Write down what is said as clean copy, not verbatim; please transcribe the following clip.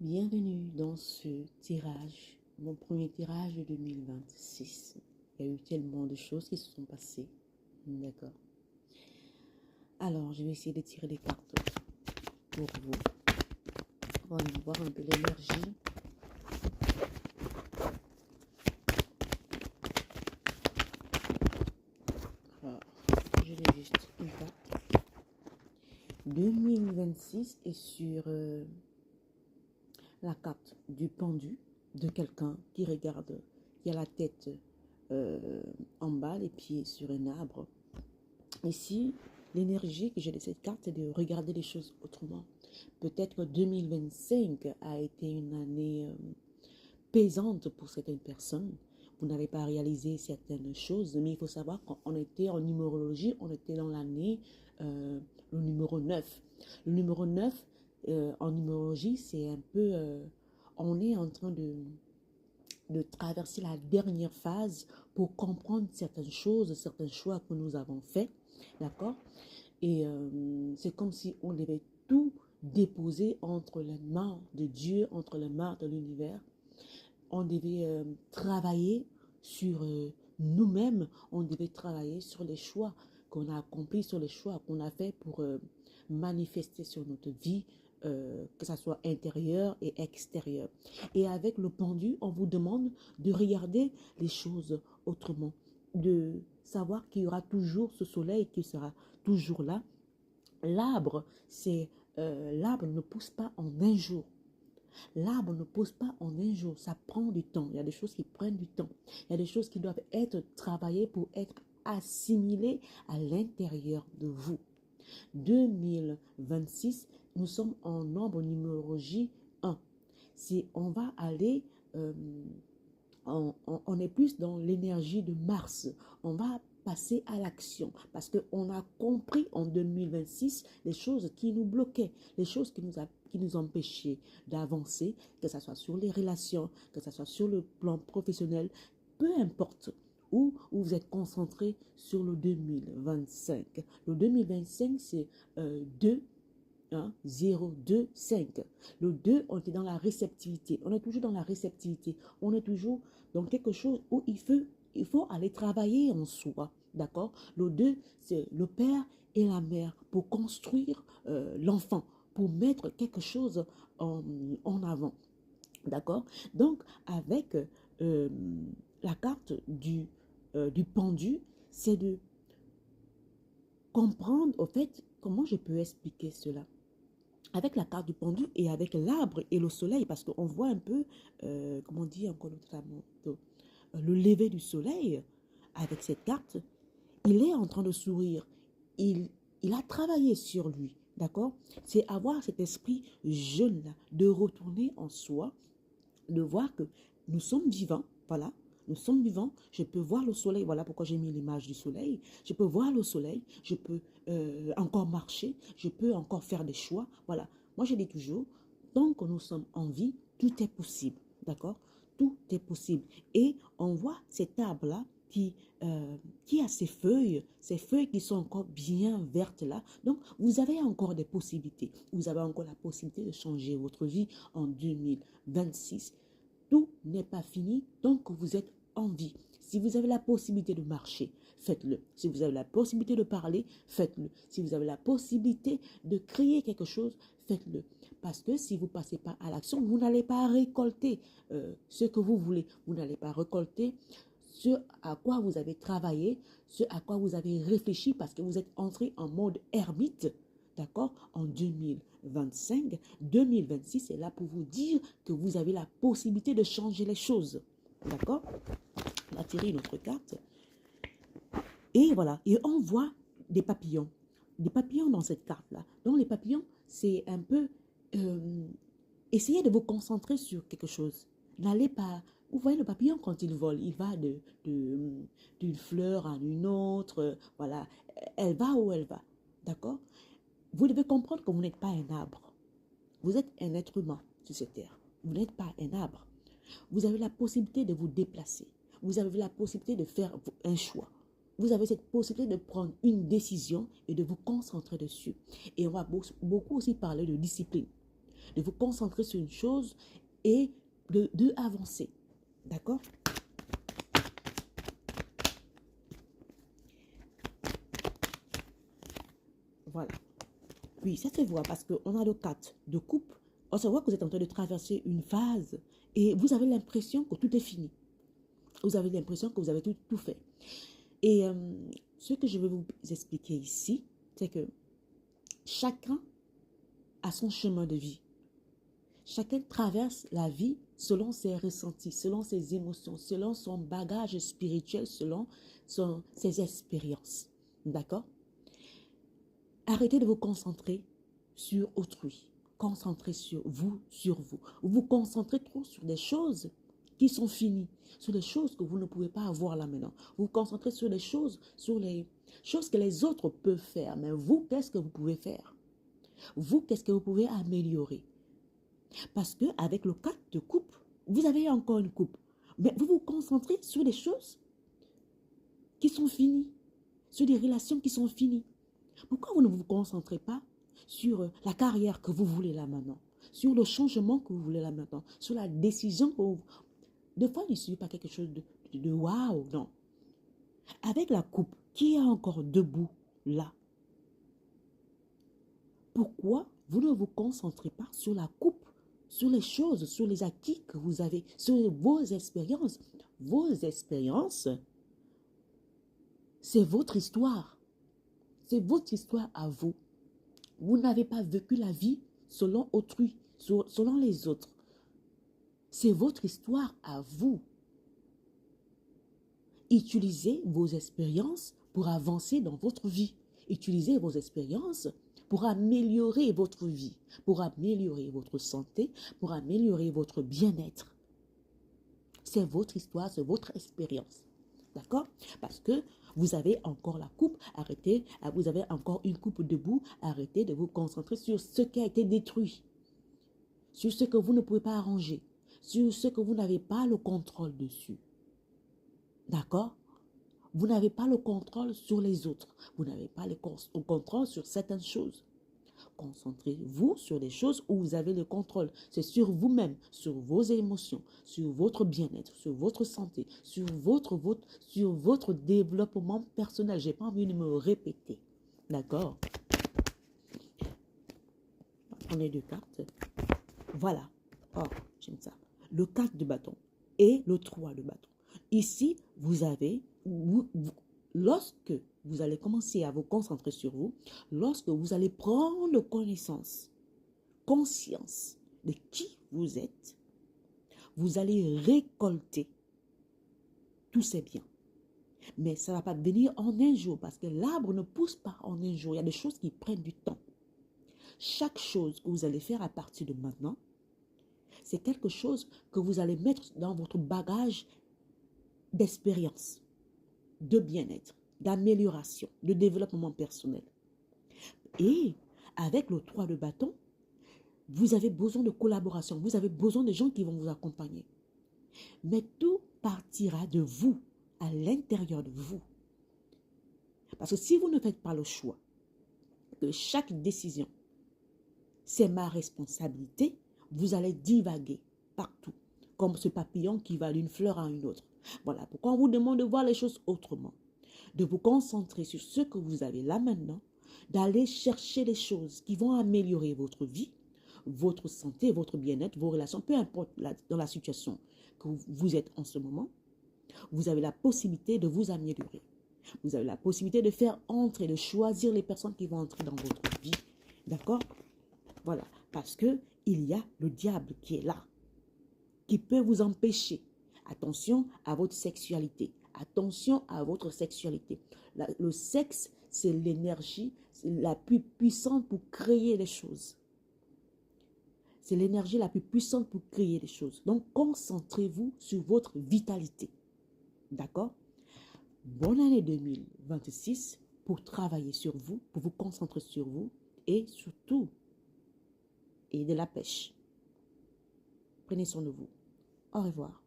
Bienvenue dans ce tirage, mon premier tirage de 2026. Il y a eu tellement de choses qui se sont passées. D'accord. Alors, je vais essayer de tirer des cartes pour vous. On va voir un peu l'énergie. Alors, je vais juste une carte. 2026 est sur la carte du pendu de quelqu'un qui regarde, qui a la tête en bas, les pieds sur un arbre. Ici, l'énergie que j'ai de cette carte, c'est de regarder les choses autrement. Peut-être que 2025 a été une année pesante pour certaines personnes. Vous n'avez pas réalisé certaines choses, mais il faut savoir qu'on était en numérologie, on était dans l'année, le numéro 9. Le numéro 9, en numérologie, c'est un peu, on est en train de traverser la dernière phase pour comprendre certaines choses, certains choix que nous avons faits, d'accord? Et c'est comme si on devait tout déposer entre les mains de Dieu, entre les mains de l'univers. On devait travailler sur nous-mêmes, on devait travailler sur les choix qu'on a accomplis, sur les choix qu'on a fait pour manifester sur notre vie, que ce soit intérieur et extérieur. Et avec le pendu, on vous demande de regarder les choses autrement, de savoir qu'il y aura toujours ce soleil qui sera toujours là. L'arbre, l'arbre ne pousse pas en un jour. L'arbre ne pousse pas en un jour, ça prend du temps. Il y a des choses qui prennent du temps. Il y a des choses qui doivent être travaillées pour être assimilées à l'intérieur de vous. 2026, nous sommes en nombre numérologie 1. Si on va aller, on est plus dans l'énergie de Mars. On va passer à l'action parce qu'on a compris en 2026 les choses qui nous bloquaient, les choses qui nous empêchaient d'avancer, que ce soit sur les relations, que ce soit sur le plan professionnel, peu importe où vous êtes concentré sur le 2025. Le 2025, c'est 2, 1, 0, 2, 5. Le 2, on est dans la réceptivité. On est toujours dans la réceptivité. On est toujours dans quelque chose où il faut aller travailler en soi. D'accord? Le 2, c'est le père et la mère pour construire l'enfant, pour mettre quelque chose en avant. D'accord? Donc, avec la carte du pendu, c'est de comprendre, au fait, comment je peux expliquer cela avec la carte du pendu et avec l'arbre et le soleil, parce qu'on voit un peu, comment on dit encore notamment, le lever du soleil avec cette carte. Il est en train de sourire. Il a travaillé sur lui, d'accord? C'est avoir cet esprit jeune-là, de retourner en soi, de voir que nous sommes vivants, voilà. Nous sommes vivants, je peux voir le soleil, voilà pourquoi j'ai mis l'image du soleil. Je peux voir le soleil, je peux encore marcher, je peux encore faire des choix, voilà. Moi, je dis toujours, tant que nous sommes en vie, tout est possible, d'accord? Tout est possible. Et on voit cet arbre-là qui a ses feuilles qui sont encore bien vertes là. Donc, vous avez encore des possibilités. Vous avez encore la possibilité de changer votre vie en 2026. Tout n'est pas fini tant que vous êtes en vie. Si vous avez la possibilité de marcher, faites-le. Si vous avez la possibilité de parler, faites-le. Si vous avez la possibilité de créer quelque chose, faites-le. Parce que si vous ne passez pas à l'action, vous n'allez pas récolter ce que vous voulez. Vous n'allez pas récolter ce à quoi vous avez travaillé, ce à quoi vous avez réfléchi parce que vous êtes entré en mode ermite. D'accord? En 2025, 2026, c'est là pour vous dire que vous avez la possibilité de changer les choses. D'accord? On va tirer une autre carte. Et voilà. Et on voit des papillons. Des papillons dans cette carte-là. Donc, les papillons, c'est un peu... essayez de vous concentrer sur quelque chose. N'allez pas... Vous voyez le papillon quand il vole, il va d'une fleur à une autre. Voilà. Elle va où elle va. D'accord? Vous devez comprendre que vous n'êtes pas un arbre. Vous êtes un être humain sur cette terre. Vous n'êtes pas un arbre. Vous avez la possibilité de vous déplacer. Vous avez la possibilité de faire un choix. Vous avez cette possibilité de prendre une décision et de vous concentrer dessus. Et on va beaucoup aussi parler de discipline. de vous concentrer sur une chose et de avancer. D'accord? Voilà. Oui, ça se voit parce qu'on a le 4 de coupe. On se voit que vous êtes en train de traverser une phase et vous avez l'impression que tout est fini. Vous avez l'impression que vous avez tout fait. Et ce que je vais vous expliquer ici, c'est que chacun a son chemin de vie. Chacun traverse la vie selon ses ressentis, selon ses émotions, selon son bagage spirituel, selon ses expériences. D'accord? Arrêtez de vous concentrer sur autrui. Concentrez sur vous, sur vous. Vous vous concentrez trop sur des choses qui sont finies, sur les choses que vous ne pouvez pas avoir là maintenant. Vous vous concentrez sur les choses que les autres peuvent faire. Mais vous, qu'est-ce que vous pouvez faire? Vous, qu'est-ce que vous pouvez améliorer? Parce qu'avec le 4 de coupe, vous avez encore une coupe. Mais vous vous concentrez sur des choses qui sont finies, sur des relations qui sont finies. Pourquoi vous ne vous concentrez pas sur la carrière que vous voulez là maintenant, sur le changement que vous voulez là maintenant, sur la décision que vous... Des fois, il ne suffit pas quelque chose de waouh, non. Avec la coupe qui est encore debout là, pourquoi vous ne vous concentrez pas sur la coupe, sur les choses, sur les acquis que vous avez, sur vos expériences? Vos expériences, c'est votre histoire. C'est votre histoire à vous. Vous n'avez pas vécu la vie selon autrui, selon les autres. C'est votre histoire à vous. Utilisez vos expériences pour avancer dans votre vie. Utilisez vos expériences pour améliorer votre vie, pour améliorer votre santé, pour améliorer votre bien-être. C'est votre histoire, c'est votre expérience. D'accord? Parce que vous avez encore la coupe, arrêtez, vous avez encore une coupe debout, arrêtez de vous concentrer sur ce qui a été détruit, sur ce que vous ne pouvez pas arranger, sur ce que vous n'avez pas le contrôle dessus. D'accord? Vous n'avez pas le contrôle sur les autres, vous n'avez pas le contrôle sur certaines choses. Concentrez-vous sur les choses où vous avez le contrôle. C'est sur vous-même, sur vos émotions, sur votre bien-être, sur votre santé, sur votre développement personnel. Je n'ai pas envie de me répéter. D'accord? Prenez deux cartes. Voilà. Oh, j'aime ça. Le 4 de bâton et le 3 de bâton. Ici, vous avez... lorsque vous allez commencer à vous concentrer sur vous, lorsque vous allez prendre conscience de qui vous êtes, vous allez récolter tous ces biens. Mais ça ne va pas venir en un jour parce que l'arbre ne pousse pas en un jour. Il y a des choses qui prennent du temps. Chaque chose que vous allez faire à partir de maintenant, c'est quelque chose que vous allez mettre dans votre bagage d'expérience, de bien-être, d'amélioration, de développement personnel. Et avec le 3 de bâton, vous avez besoin de collaboration, vous avez besoin de gens qui vont vous accompagner. Mais tout partira de vous, à l'intérieur de vous. Parce que si vous ne faites pas le choix que chaque décision, c'est ma responsabilité, vous allez divaguer partout, comme ce papillon qui va d'une fleur à une autre. Voilà pourquoi on vous demande de voir les choses autrement, de vous concentrer sur ce que vous avez là maintenant, d'aller chercher les choses qui vont améliorer votre vie, votre santé, votre bien-être, vos relations, peu importe dans la situation que vous êtes en ce moment, vous avez la possibilité de vous améliorer. Vous avez la possibilité de faire entrer, de choisir les personnes qui vont entrer dans votre vie. D'accord? Voilà. Parce qu'il y a le diable qui est là, qui peut vous empêcher. Attention à votre sexualité. Attention à votre sexualité. Le sexe, c'est l'énergie la plus puissante pour créer les choses. C'est l'énergie la plus puissante pour créer les choses. Donc, concentrez-vous sur votre vitalité. D'accord? Bonne année 2026 pour travailler sur vous, pour vous concentrer sur vous et surtout, et de la pêche. Prenez soin de vous. Au revoir.